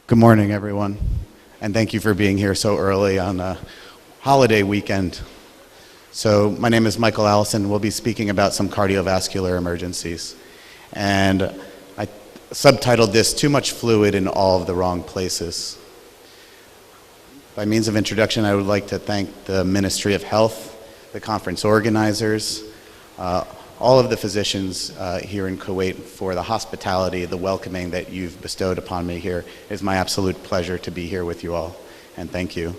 Good morning, everyone, and thank you for being here so early on a holiday weekend. So my name is Michael Allison. We'll be speaking about some cardiovascular emergencies. And I subtitled this, Too Much Fluid in All of the Wrong Places. By means of introduction, I would like to thank the Ministry of Health, the conference organizers, all of the physicians here in Kuwait for the hospitality, the welcoming that you've bestowed upon me here. It is my absolute pleasure to be here with you all, and thank you.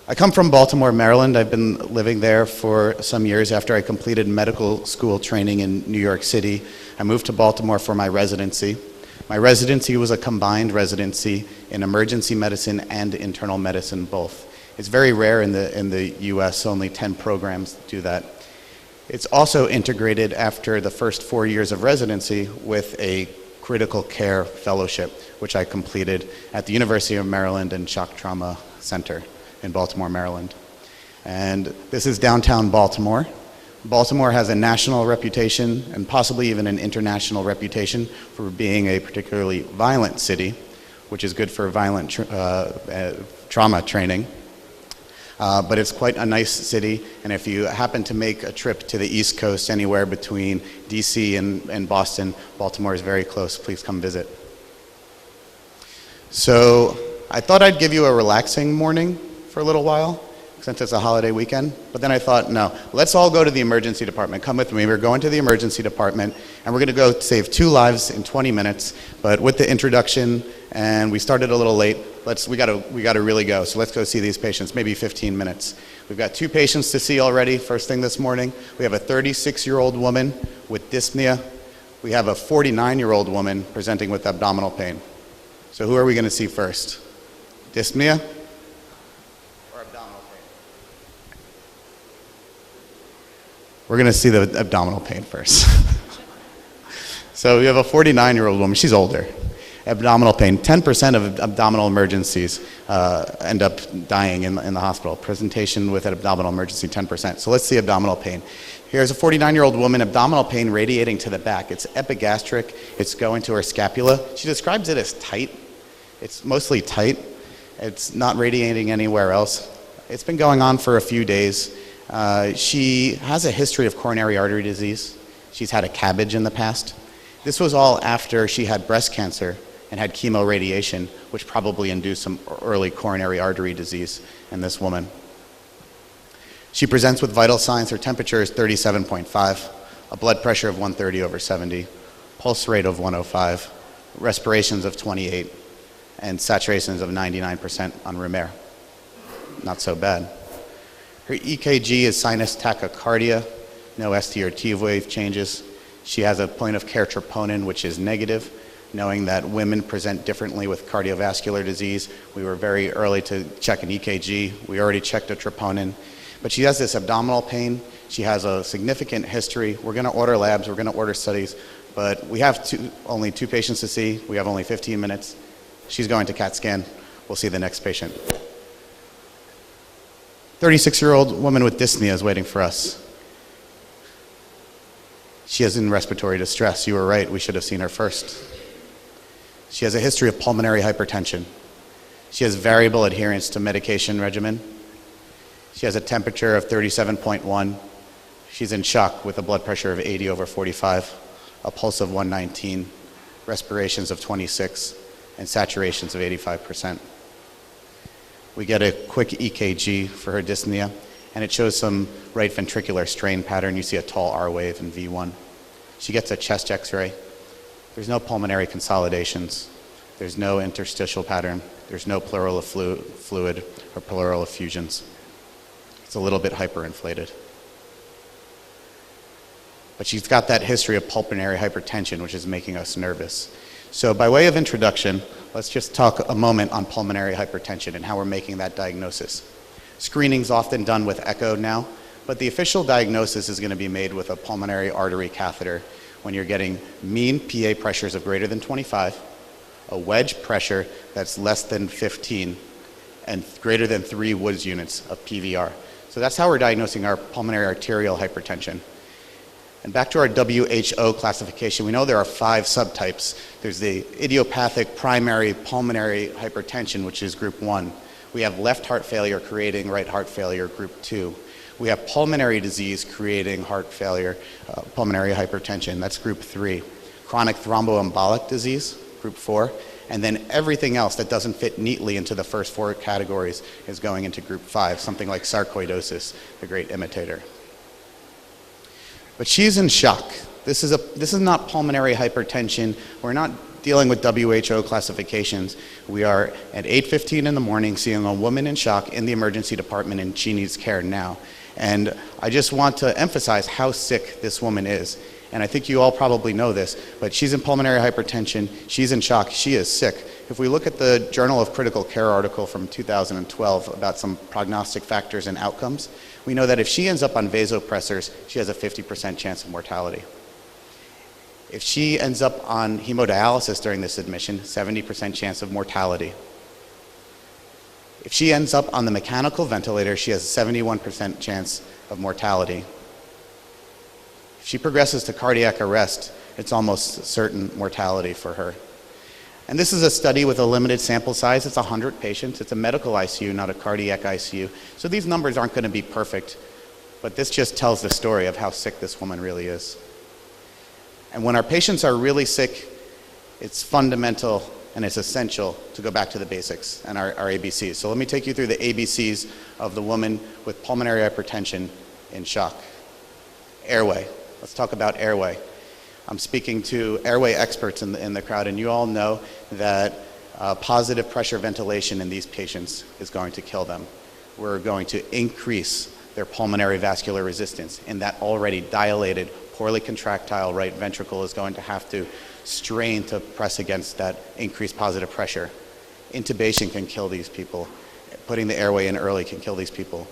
I come from Baltimore, Maryland. I've been living there for some years after I completed medical school training in New York City. I moved to Baltimore for my residency. My residency was a combined residency in emergency medicine and internal medicine both. It's very rare in the US, only 10 programs do that. It's also integrated after the first 4 years of residency with a critical care fellowship, which I completed at the University of Maryland and Shock Trauma Center in Baltimore, Maryland. And this is downtown Baltimore. Baltimore has a national reputation and possibly even an international reputation for being a particularly violent city, which is good for violent trauma training. But it's quite a nice city, and if you happen to make a trip to the East Coast anywhere between DC and Boston, Baltimore is very close. Please come visit. So I thought I'd give you a relaxing morning for a little while, since it's a holiday weekend, but then I thought, no, let's all go to the emergency department. Come with me. We're going to the emergency department, and we're going to go save 2 lives in 20 minutes, but with the introduction, and we started a little late, we gotta really go. So let's go see these patients, maybe 15 minutes. We've got 2 patients to see already, first thing this morning. We have a 36-year-old woman with dyspnea. We have a 49-year-old woman presenting with abdominal pain. So who are we gonna see first? Dyspnea or abdominal pain? We're gonna see the abdominal pain first. So we have a 49-year-old woman, she's older. Abdominal pain, 10% of abdominal emergencies end up dying in the hospital. Presentation with an abdominal emergency, 10%. So let's see abdominal pain. Here's a 49-year-old woman, abdominal pain radiating to the back. It's epigastric, it's going to her scapula. She describes it as tight. It's mostly tight. It's not radiating anywhere else. It's been going on for a few days. She has a history of coronary artery disease. She's had a CABG in the past. This was all after she had breast cancer and had chemoradiation, which probably induced some early coronary artery disease in this woman. She presents with vital signs. Her temperature is 37.5, a blood pressure of 130/70, pulse rate of 105, respirations of 28, and saturations of 99% on room air. Not so bad. Her EKG is sinus tachycardia, no ST or T wave changes. She has a point of care troponin, which is negative. Knowing that women present differently with cardiovascular disease, we were very early to check an EKG. We already checked a troponin. But she has this abdominal pain. She has a significant history. We're gonna order labs, we're gonna order studies, but we have only 2 patients to see. We have only 15 minutes. She's going to CAT scan. We'll see the next patient. 36-year-old woman with dyspnea is waiting for us. She is in respiratory distress. You were right, we should have seen her first. She has a history of pulmonary hypertension. She has variable adherence to medication regimen. She has a temperature of 37.1. She's in shock with a blood pressure of 80/45, a pulse of 119, respirations of 26, and saturations of 85%. We get a quick EKG for her dyspnea, and it shows some right ventricular strain pattern. You see a tall R wave in V1. She gets a chest X-ray. There's no pulmonary consolidations. There's no interstitial pattern. There's no pleural fluid or pleural effusions. It's a little bit hyperinflated. But she's got that history of pulmonary hypertension, which is making us nervous. So by way of introduction, let's just talk a moment on pulmonary hypertension and how we're making that diagnosis. Screening's often done with echo now, but the official diagnosis is going to be made with a pulmonary artery catheter when you're getting mean PA pressures of greater than 25, a wedge pressure that's less than 15, and greater than 3 Woods units of PVR. So that's how we're diagnosing our pulmonary arterial hypertension. And back to our WHO classification, we know there are 5 subtypes. There's the idiopathic primary pulmonary hypertension, which is group 1. We have left heart failure creating right heart failure, group 2. We have pulmonary disease creating heart failure, pulmonary hypertension, that's group 3. Chronic thromboembolic disease, group 4. And then everything else that doesn't fit neatly into the first 4 categories is going into group 5, something like sarcoidosis, the great imitator. But she's in shock. This is not pulmonary hypertension. We're not dealing with WHO classifications. We are at 8:15 in the morning seeing a woman in shock in the emergency department, and she needs care now. And I just want to emphasize how sick this woman is. And I think you all probably know this, but she's in pulmonary hypertension, she's in shock, she is sick. If we look at the Journal of Critical Care article from 2012 about some prognostic factors and outcomes, we know that if she ends up on vasopressors, she has a 50% chance of mortality. If she ends up on hemodialysis during this admission, 70% chance of mortality. If she ends up on the mechanical ventilator, she has a 71% chance of mortality. If she progresses to cardiac arrest, it's almost certain mortality for her. And this is a study with a limited sample size. It's 100 patients. It's a medical ICU, not a cardiac ICU. So these numbers aren't going to be perfect, but this just tells the story of how sick this woman really is. And when our patients are really sick, it's fundamental and it's essential to go back to the basics and our ABCs. So let me take you through the ABCs of the woman with pulmonary hypertension in shock. Airway. Let's talk about airway. I'm speaking to airway experts in the crowd, and you all know that positive pressure ventilation in these patients is going to kill them. We're going to increase their pulmonary vascular resistance, and that already dilated, poorly contractile right ventricle is going to have to strain to press against that increased positive pressure. Intubation can kill these people. Putting the airway in early can kill these people.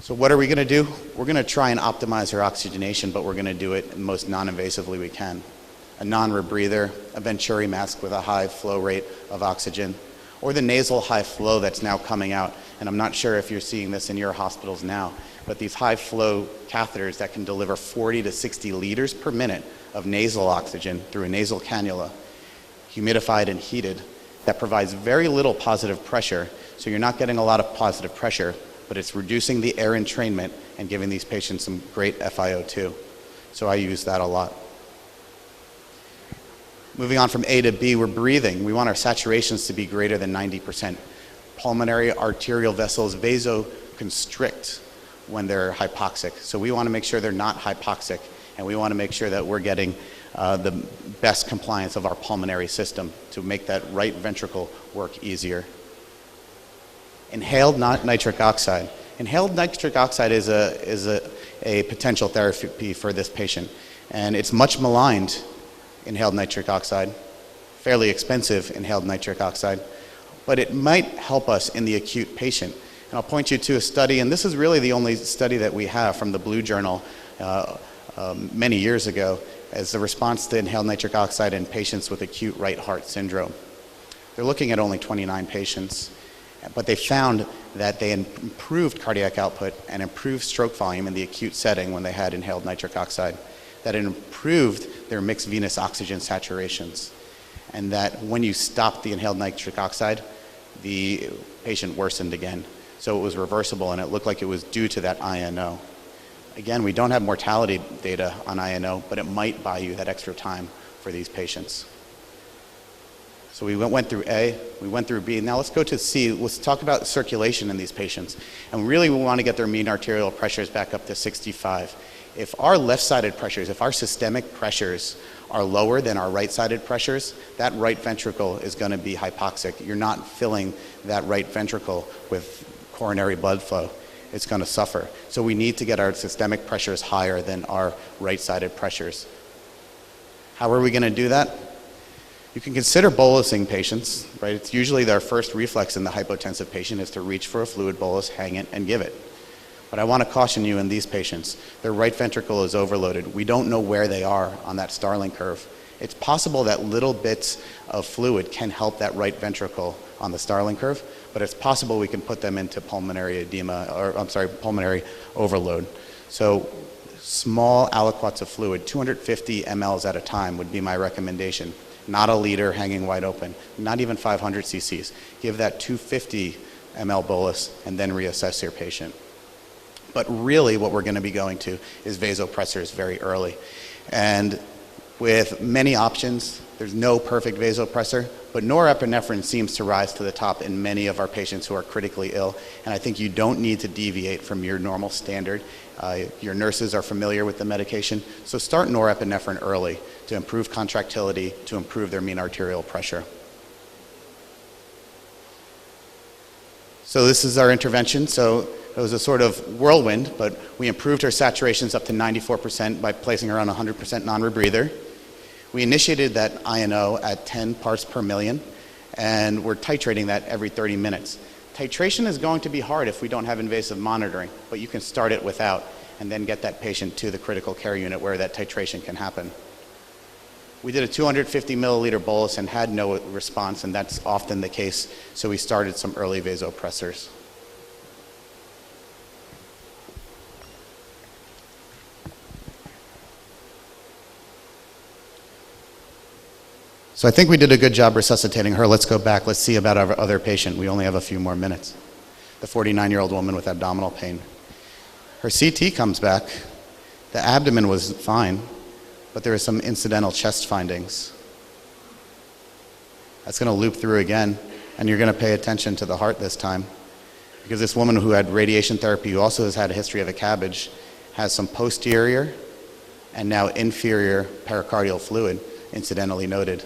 So what are we going to do? We're going to try and optimize her oxygenation, but we're going to do it the most non-invasively we can. A non-rebreather, a Venturi mask with a high flow rate of oxygen, or the nasal high flow that's now coming out. And I'm not sure if you're seeing this in your hospitals now, but these high flow catheters that can deliver 40 to 60 liters per minute of nasal oxygen through a nasal cannula, humidified and heated, that provides very little positive pressure. So you're not getting a lot of positive pressure, but it's reducing the air entrainment and giving these patients some great FiO2. So I use that a lot. Moving on from A to B, we're breathing. We want our saturations to be greater than 90%. Pulmonary arterial vessels vasoconstrict when they're hypoxic. So we want to make sure they're not hypoxic, and we want to make sure that we're getting the best compliance of our pulmonary system to make that right ventricle work easier. Inhaled nitric oxide. Inhaled nitric oxide is a potential therapy for this patient, and it's much maligned inhaled nitric oxide, fairly expensive inhaled nitric oxide, but it might help us in the acute patient. And I'll point you to a study, and this is really the only study that we have from the Blue Journal many years ago as the response to inhaled nitric oxide in patients with acute right heart syndrome. They're looking at only 29 patients, but they found that they improved cardiac output and improved stroke volume in the acute setting when they had inhaled nitric oxide, that it improved their mixed venous oxygen saturations, and that when you stopped the inhaled nitric oxide, the patient worsened again. So it was reversible, and it looked like it was due to that INO. Again, we don't have mortality data on INO, but it might buy you that extra time for these patients. So we went through A, we went through B. Now let's go to C. Let's talk about circulation in these patients. And really we want to get their mean arterial pressures back up to 65. If our left-sided pressures, if our systemic pressures are lower than our right-sided pressures, that right ventricle is going to be hypoxic. You're not filling that right ventricle with coronary blood flow. It's going to suffer. So we need to get our systemic pressures higher than our right-sided pressures. How are we going to do that? You can consider bolusing patients, right? It's usually their first reflex in the hypotensive patient is to reach for a fluid bolus, hang it, and give it. But I want to caution you in these patients, their right ventricle is overloaded. We don't know where they are on that Starling curve. It's possible that little bits of fluid can help that right ventricle on the Starling curve, but it's possible we can put them into pulmonary edema, or pulmonary overload. So Small aliquots of fluid, 250 mLs at a time would be my recommendation. Not a liter hanging wide open, not even 500 cc's. Give that 250 ml bolus and then reassess your patient. But really what we're going to be going to is vasopressors very early. And with many options, there's no perfect vasopressor, but norepinephrine seems to rise to the top in many of our patients who are critically ill. And I think you don't need to deviate from your normal standard. Your nurses are familiar with the medication, so start norepinephrine early to improve contractility, to improve their mean arterial pressure. So this is our intervention. So it was a sort of whirlwind, but we improved her saturations up to 94% by placing her on 100% non-rebreather. We initiated that INO at 10 parts per million, and we're titrating that every 30 minutes. Titration is going to be hard if we don't have invasive monitoring, but you can start it without and then get that patient to the critical care unit where that titration can happen. We did a 250 milliliter bolus and had no response, and that's often the case, so we started some early vasopressors. So I think we did a good job resuscitating her. Let's go back. Let's see about our other patient. We only have a few more minutes. The 49-year-old woman with abdominal pain. Her CT comes back. The abdomen was fine, but there are some incidental chest findings. That's going to loop through again, and you're going to pay attention to the heart this time, because this woman who had radiation therapy, who also has had a history of a CABG, has some posterior and now inferior pericardial fluid, incidentally noted.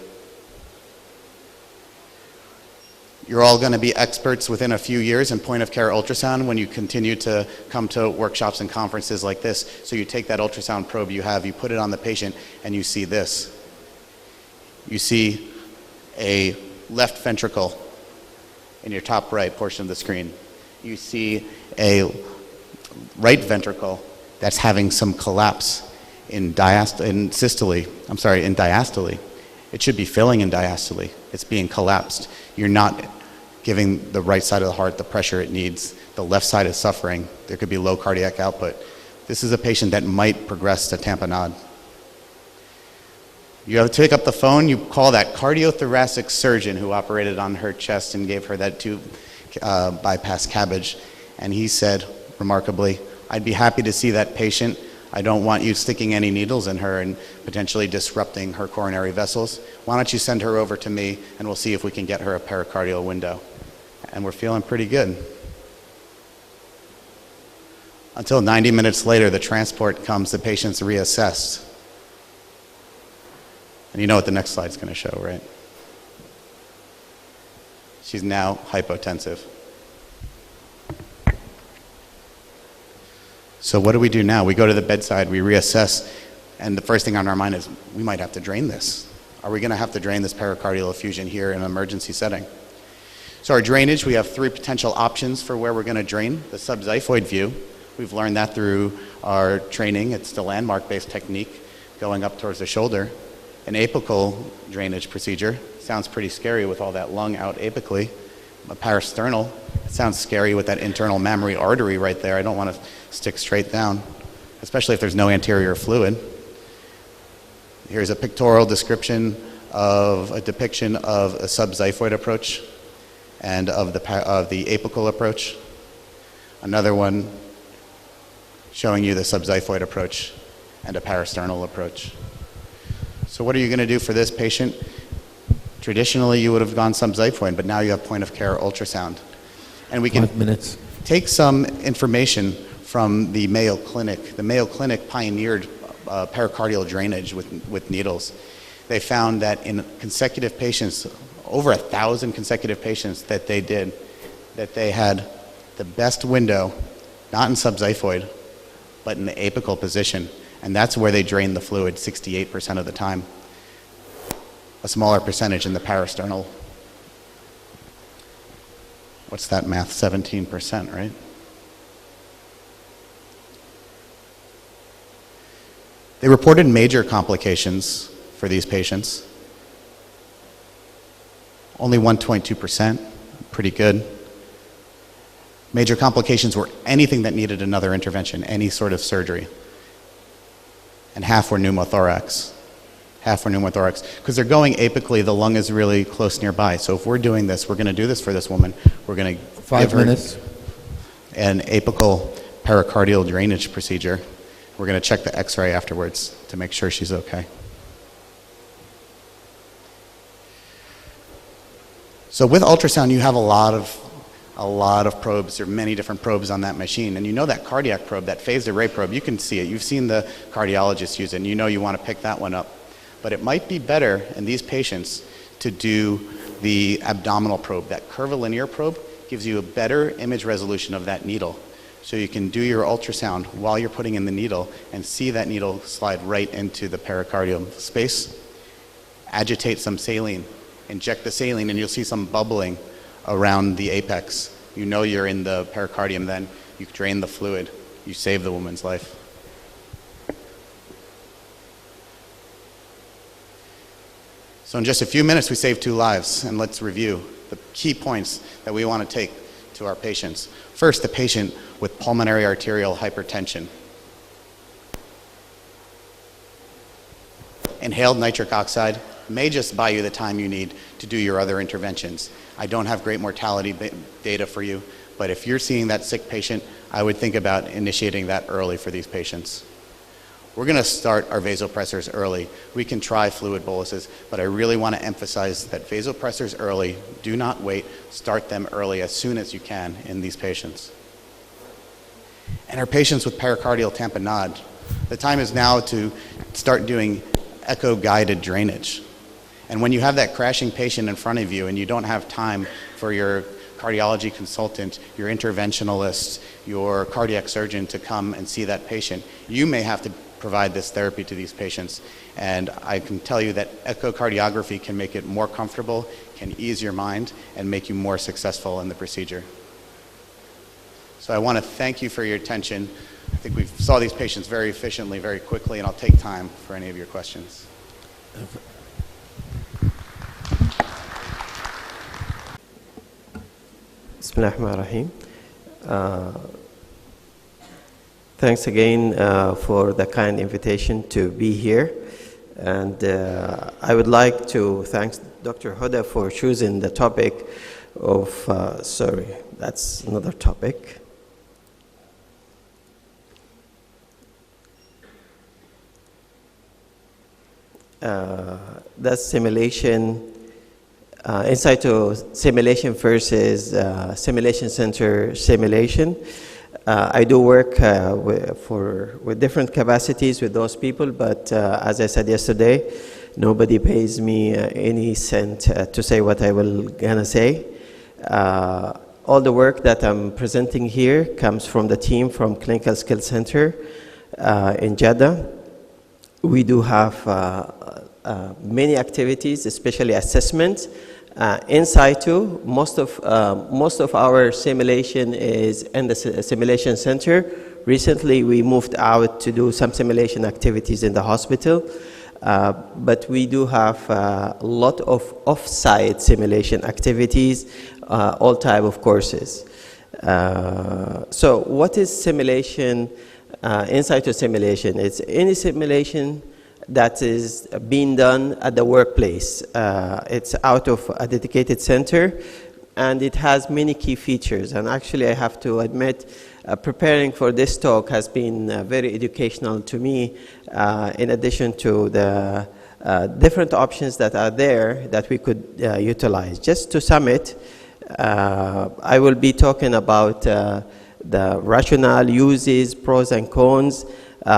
You're all going to be experts within a few years in point-of-care ultrasound when you continue to come to workshops and conferences like this. So you take that ultrasound probe you have, you put it on the patient, and you see this. You see a left ventricle in your top right portion of the screen. You see a right ventricle that's having some collapse in diastole. It should be filling in diastole. It's being collapsed. You're not giving the right side of the heart the pressure it needs. The left side is suffering. There could be low cardiac output. This is a patient that might progress to tamponade. You have to pick up the phone, you call that cardiothoracic surgeon who operated on her chest and gave her that tube bypass CABG. And he said, remarkably, I'd be happy to see that patient. I don't want you sticking any needles in her and potentially disrupting her coronary vessels. Why don't you send her over to me and we'll see if we can get her a pericardial window. And we're feeling pretty good. Until 90 minutes later, the transport comes, the patient's reassessed. And you know what the next slide's going to show, right? She's now hypotensive. So what do we do now? We go to the bedside, we reassess, and the first thing on our mind is, we might have to drain this. Are we going to have to drain this pericardial effusion here in an emergency setting? So our drainage, we have three potential options for where we're going to drain. The subxiphoid view, we've learned that through our training. It's the landmark-based technique going up towards the shoulder. An apical drainage procedure sounds pretty scary with all that lung out apically. A parasternal, it sounds scary with that internal mammary artery right there. I don't want to stick straight down, especially if there's no anterior fluid. Here's a pictorial depiction of a subxiphoid approach and of the apical approach. Another one showing you the subxiphoid approach and a parasternal approach. So what are you going to do for this patient? Traditionally, you would have gone subxiphoid, but now you have point-of-care ultrasound. And we can 5 minutes. Take some information from the Mayo Clinic. The Mayo Clinic pioneered pericardial drainage with needles. They found that in consecutive patients, over 1,000 consecutive patients that they did, that they had the best window, not in subxiphoid, but in the apical position. And that's where they drained the fluid 68% of the time. A smaller percentage in the parasternal. What's that math? 17%, right? They reported major complications for these patients. Only 1.2%, pretty good. Major complications were anything that needed another intervention, any sort of surgery. and half were pneumothorax. Half were pneumothorax. Because they're going apically, the lung is really close nearby. So if we're doing this, we're going to do this for this woman. We're going to 5 minutes. An apical pericardial drainage procedure. We're going to check the x-ray afterwards to make sure she's okay. So with ultrasound, you have a lot of probes. There are many different probes on that machine. And you know that cardiac probe, that phased array probe, you can see it. You've seen the cardiologist use it, and you know you want to pick that one up. But it might be better in these patients to do the abdominal probe. That curvilinear probe gives you a better image resolution of that needle. So you can do your ultrasound while you're putting in the needle and see that needle slide right into the pericardium space. Agitate some saline. Inject the saline and you'll see some bubbling around the apex. You know you're in the pericardium then. You drain the fluid. You save the woman's life. So in just a few minutes, we saved 2 lives, and let's review the key points that we want to take to our patients. First, the patient with pulmonary arterial hypertension. Inhaled nitric oxide may just buy you the time you need to do your other interventions. I don't have great mortality data for you, but if you're seeing that sick patient, I would think about initiating that early for these patients. We're going to start our vasopressors early. We can try fluid boluses, but I really want to emphasize that vasopressors early. Do not wait. Start them early as soon as you can in these patients. And our patients with pericardial tamponade, the time is now to start doing echo-guided drainage. And when you have that crashing patient in front of you and you don't have time for your cardiology consultant, your interventionalist, your cardiac surgeon to come and see that patient, you may have to provide this therapy to these patients. And I can tell you that echocardiography can make it more comfortable, can ease your mind, and make you more successful in the procedure. So I want to thank you for your attention. I think we saw these patients very efficiently, very quickly, and I'll take time for any of your questions. Bismillahirrahmanirrahim. Thanks again for the kind invitation to be here. And I would like to thank Dr. Huda for choosing the topic of, sorry, that's another topic. That's simulation, in situ simulation versus simulation center simulation. I do work with different capacities with those people, but as I said yesterday, nobody pays me any cent to say what I will gonna say. All the work that I'm presenting here comes from the team from Clinical Skills Center in Jeddah. We do have many activities, especially assessment. In situ, most of our simulation is in the simulation center. Recently, we moved out to do some simulation activities in the hospital, but we do have a lot of off-site simulation activities, all type of courses. So what is simulation, in situ simulation? It's any simulation that is being done at the workplace. It's out of a dedicated center, and it has many key features. And actually, I have to admit, preparing for this talk has been very educational to me, in addition to the different options that are there that we could utilize. Just to sum it, I will be talking about the rationale, uses, pros and cons,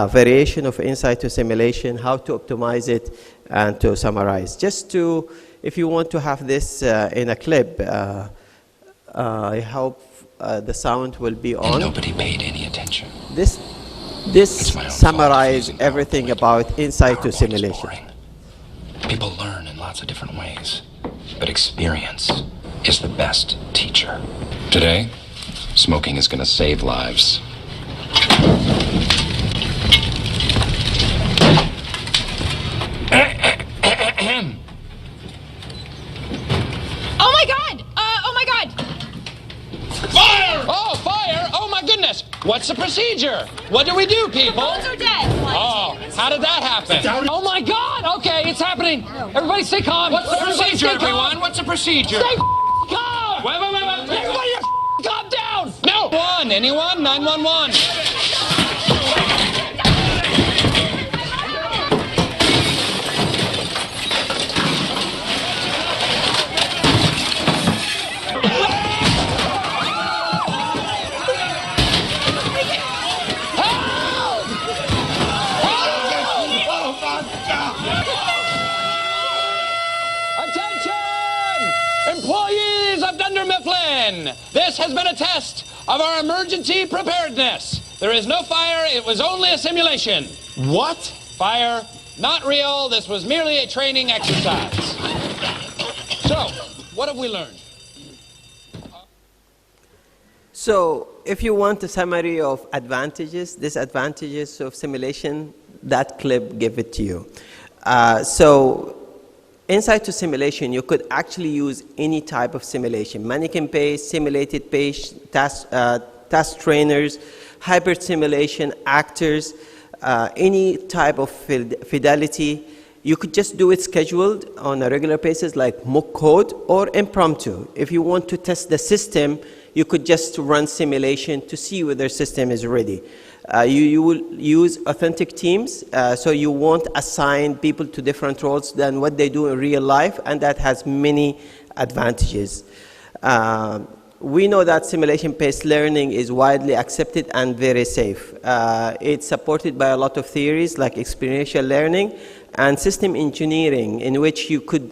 variation of in situ simulation, how to optimize it, and to summarize. Just to, if you want to have this in a clip, I hope the sound will be on. And nobody paid any attention. This summarizes everything about in situ simulation. People learn in lots of different ways, but experience is the best teacher. Today, smoking is going to save lives. Oh my God! Oh my God! Fire! Oh, fire! Oh my goodness! What's the procedure? What do we do, people? Bones are dead. Oh, How did that happen? Oh my God! Okay, it's happening. Everybody stay calm. What's the Everybody procedure, stay calm. everyone? What's the procedure? Stay calm. Wait. Everybody calm down. No! Anyone? 911. Attention! Employees of Dunder Mifflin! This has been a test of our emergency preparedness. There is no fire, it was only a simulation. What? Fire, not real, this was merely a training exercise. So, what have we learned? So if you want a summary of advantages, disadvantages of simulation, that clip give it to you. So inside to simulation, you could actually use any type of simulation. Mannequin-based, simulated based, task trainers, hybrid simulation, actors, any type of fidelity. You could just do it scheduled on a regular basis like mock code or impromptu. If you want to test the system, you could just run simulation to see whether the system is ready. You will use authentic teams, so you won't assign people to different roles than what they do in real life, and that has many advantages. We know that simulation-based learning is widely accepted and very safe. It's supported by a lot of theories like experiential learning and system engineering, in which you could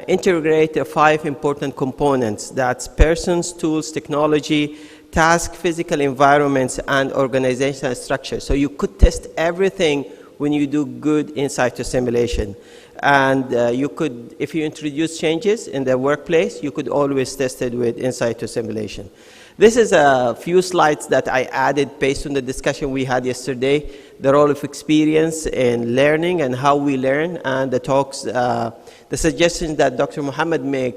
integrate 5 important components. That's persons, tools, technology, task, physical environments, and organizational structure. So you could test everything when you do good insight to simulation. And you could, if you introduce changes in the workplace, you could always test it with insight to simulation. This is a few slides that I added based on the discussion we had yesterday, the role of experience in learning and how we learn, and the talks, the suggestions that Dr. Muhammad made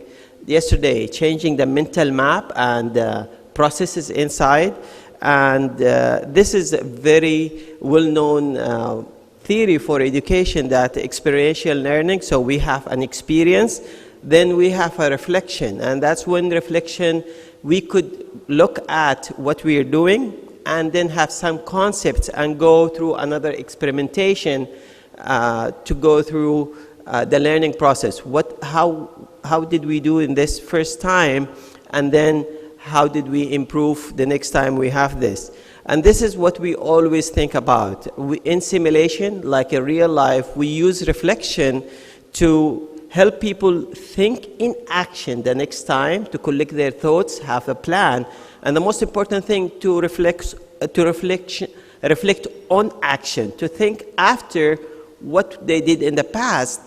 yesterday, changing the mental map and processes inside. And this is a very well-known theory for education, that experiential learning. So we have an experience, then we have a reflection, and that's when reflection we could look at what we are doing and then have some concepts and go through another experimentation to go through the learning process. How did we do in this first time, and then how did we improve the next time we have this? And this is what we always think about. In simulation, like in real life, we use reflection to help people think in action the next time, to collect their thoughts, have a plan. And the most important thing, to reflect on action, to think after what they did in the past,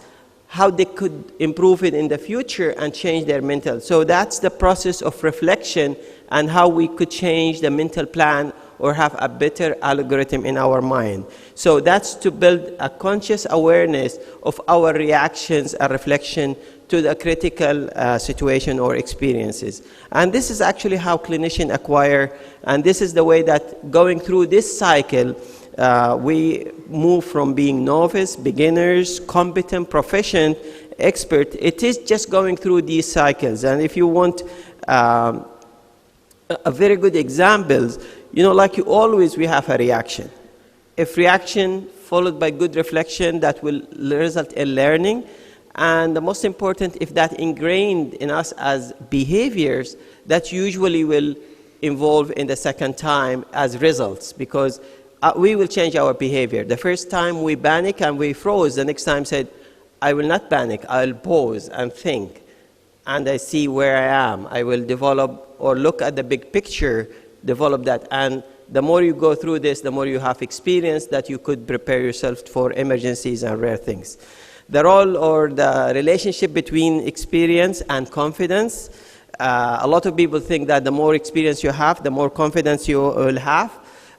how they could improve it in the future and change their mental. So that's the process of reflection and how we could change the mental plan or have a better algorithm in our mind. So that's to build a conscious awareness of our reactions and reflection to the critical situation or experiences. And this is actually how clinicians acquire, and this is the way that going through this cycle, we move from being novice, beginners, competent, proficient, expert. It is just going through these cycles. And if you want a very good examples, you know, like always, we have a reaction. If reaction followed by good reflection, that will result in learning. And the most important, if that ingrained in us as behaviors, that usually will evolve in the second time as results, because we will change our behavior. The first time we panic and we froze, the next time said, I will not panic, I'll pause and think. And I see where I am. I will develop or look at the big picture, develop that. And the more you go through this, the more you have experience that you could prepare yourself for emergencies and rare things. The role or the relationship between experience and confidence. A lot of people think that the more experience you have, the more confidence you will have.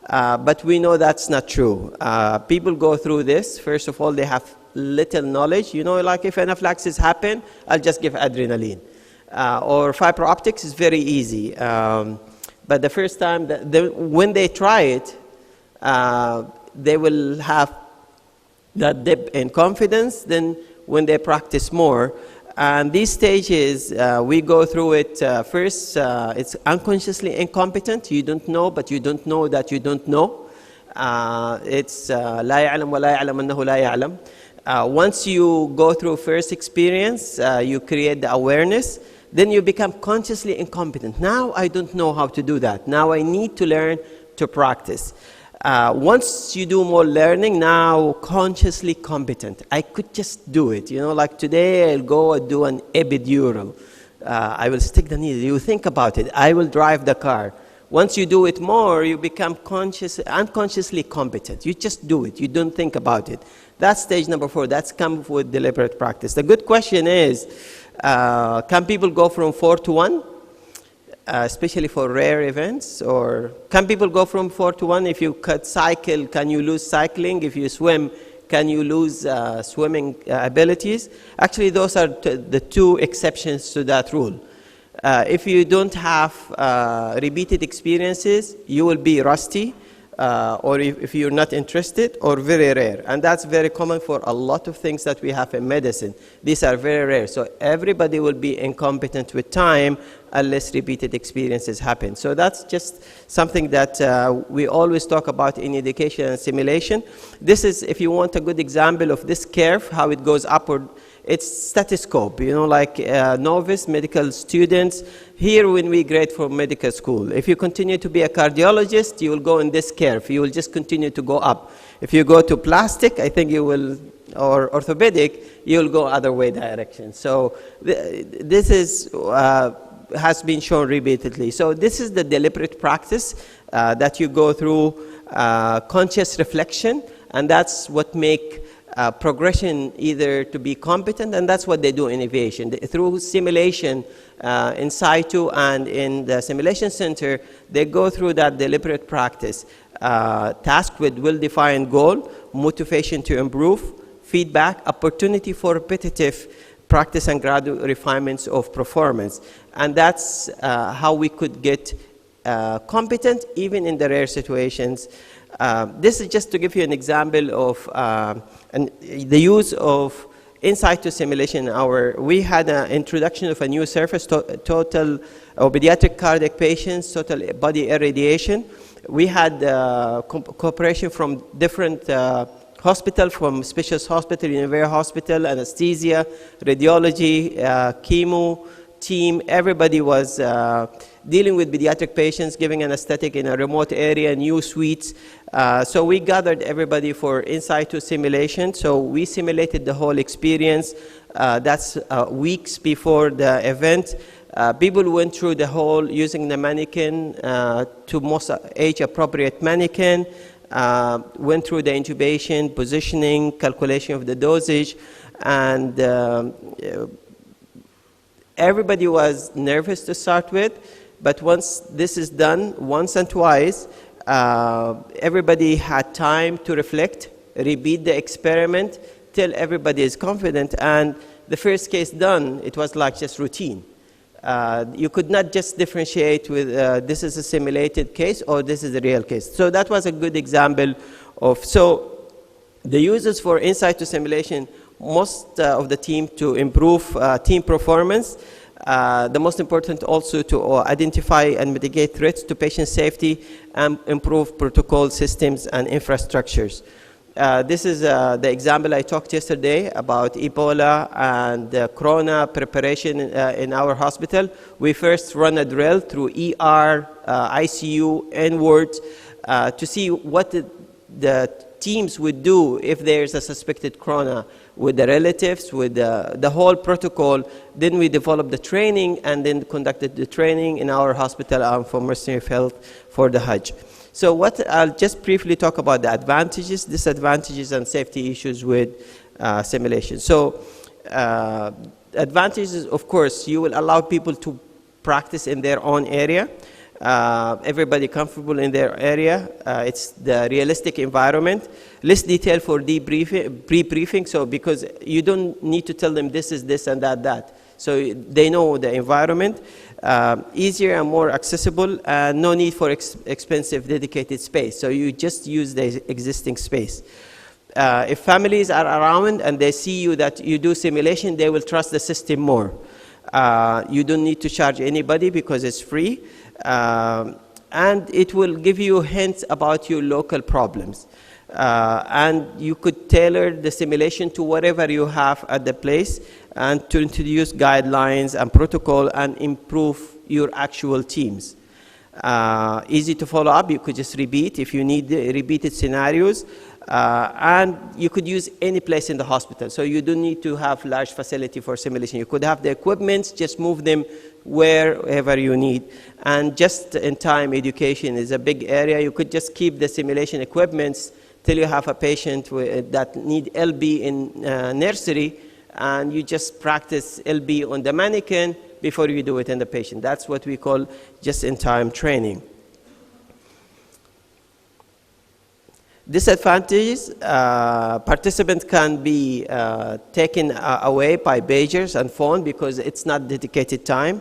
But we know that's not true. People go through this. First of all, they have little knowledge. You know, like if anaphylaxis happen, I'll just give adrenaline. Or fiber optics is very easy. But the first time, when they try it, they will have that dip in confidence then when they practice more. And these stages, we go through it first. It's unconsciously incompetent. You don't know, but you don't know that you don't know. It's لا يعلم ولا يعلم أنه لا يعلم. Once you go through first experience, you create the awareness, then you become consciously incompetent. Now I don't know how to do that. Now I need to learn to practice. Once you do more learning, now consciously competent. I could just do it. You know, like today I'll go and do an epidural. I will stick the needle. You think about it. I will drive the car. Once you do it more, you become unconsciously competent. You just do it. You don't think about it. That's stage number 4. That's come with deliberate practice. The good question is, can people go from 4 to 1? Especially for rare events? Or can people go from 4 to 1? If you could cycle, can you lose cycling? If you swim, can you lose swimming abilities? Actually, those are the 2 exceptions to that rule. If you don't have repeated experiences, you will be rusty, or if you're not interested, or very rare. And that's very common for a lot of things that we have in medicine. These are very rare. So everybody will be incompetent with time unless repeated experiences happen. So that's just something that we always talk about in education and simulation. This is, if you want a good example of this curve, how it goes upward. It's stethoscope, you know, like novice medical students. Here when we grade for medical school, if you continue to be a cardiologist, you will go in this curve. You will just continue to go up. If you go to plastic, I think you will, or orthopedic, you will go other way direction. So this is, has been shown repeatedly. So this is the deliberate practice that you go through conscious reflection, and that's what make progression either to be competent, and that's what they do in aviation. Through simulation in situ and in the simulation center, they go through that deliberate practice, tasked with well-defined goal, motivation to improve, feedback, opportunity for repetitive practice and gradual refinements of performance. And that's how we could get competent even in the rare situations. This is just to give you an example of the use of in situ simulation. We had an introduction of a new service, total pediatric cardiac patients, total body irradiation. We had cooperation from different hospitals, from Specialist Hospital, University Hospital, anesthesia, radiology, chemo team. Everybody was dealing with pediatric patients, giving anesthetic in a remote area, new suites. So we gathered everybody for in situ simulation. So we simulated the whole experience. That's weeks before the event. People went through the whole using the mannequin to most age-appropriate mannequin, went through the intubation, positioning, calculation of the dosage, and everybody was nervous to start with. But once this is done, once and twice, everybody had time to reflect, repeat the experiment till everybody is confident. And the first case done, it was like just routine. You could not just differentiate with this is a simulated case or this is a real case. So that was a good example of, so the uses for in situ simulation, most of the team to improve team performance. The most important also to identify and mitigate threats to patient safety and improve protocol systems and infrastructures. This is the example I talked yesterday about Ebola and Corona preparation in our hospital. We first run a drill through ER, ICU, inwards to see what the teams would do if there's a suspected Corona, with the relatives, with the whole protocol. Then we developed the training and then conducted the training in our hospital for Ministry of Health for the Hajj. So I'll just briefly talk about the advantages, disadvantages, and safety issues with simulation. So advantages, of course, you will allow people to practice in their own area. Everybody comfortable in their area. It's the realistic environment. Less detail for pre-briefing, so because you don't need to tell them this is this and that. So they know the environment. Easier and more accessible, no need for expensive dedicated space. So you just use the existing space. if families are around and they see you that you do simulation, they will trust the system more. You don't need to charge anybody because it's free. And it will give you hints about your local problems. And you could tailor the simulation to whatever you have at the place and to introduce guidelines and protocol and improve your actual teams. Easy to follow up. You could just repeat if you need repeated scenarios. And you could use any place in the hospital. So you don't need to have large facility for simulation. You could have the equipment, just move them wherever you need. And just-in-time education is a big area. You could just keep the simulation equipments till you have a patient that need LB in nursery, and you just practice LB on the mannequin before you do it in the patient. That's what we call just-in-time training. Disadvantages, participants can be taken away by pagers and phone because it's not dedicated time.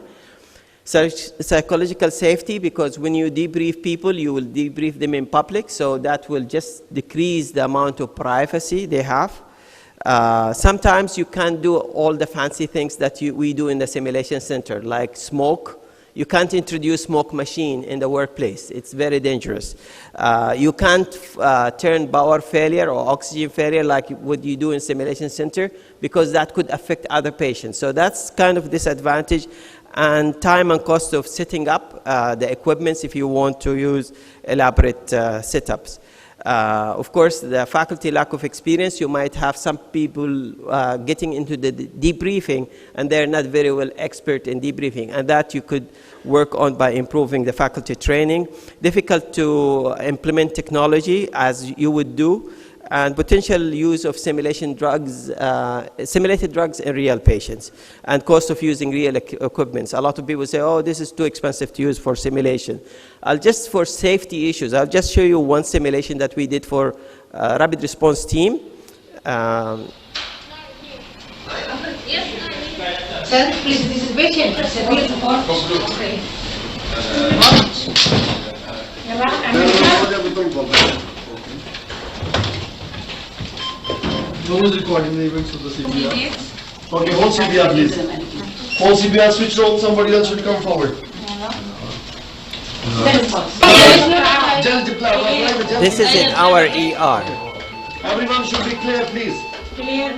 Psychological safety, because when you debrief people, you will debrief them in public, so that will just decrease the amount of privacy they have. Sometimes you can't do all the fancy things that we do in the simulation center, like smoke. You can't introduce smoke machine in the workplace. It's very dangerous. You can't turn power failure or oxygen failure like what you do in simulation center, because that could affect other patients. So that's kind of disadvantage. And time and cost of setting up the equipments if you want to use elaborate setups. Of course, the faculty lack of experience. You might have some people getting into the debriefing and they're not very well expert in debriefing, and that you could work on by improving the faculty training. Difficult to implement technology as you would do, and potential use of simulated drugs in real patients, and cost of using real equipments. A lot of people say, oh, this is too expensive to use for simulation. For safety issues, I'll just show you one simulation that we did for rapid response team. Sir, please, this is patient. Severe support. Okay. No one's recording the events of the CPR. Okay, hold CPR please. Hold CPR, switch on, somebody else should come forward. This is in our ER. Everyone should be clear, please. Clear.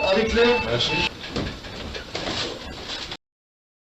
Are we clear?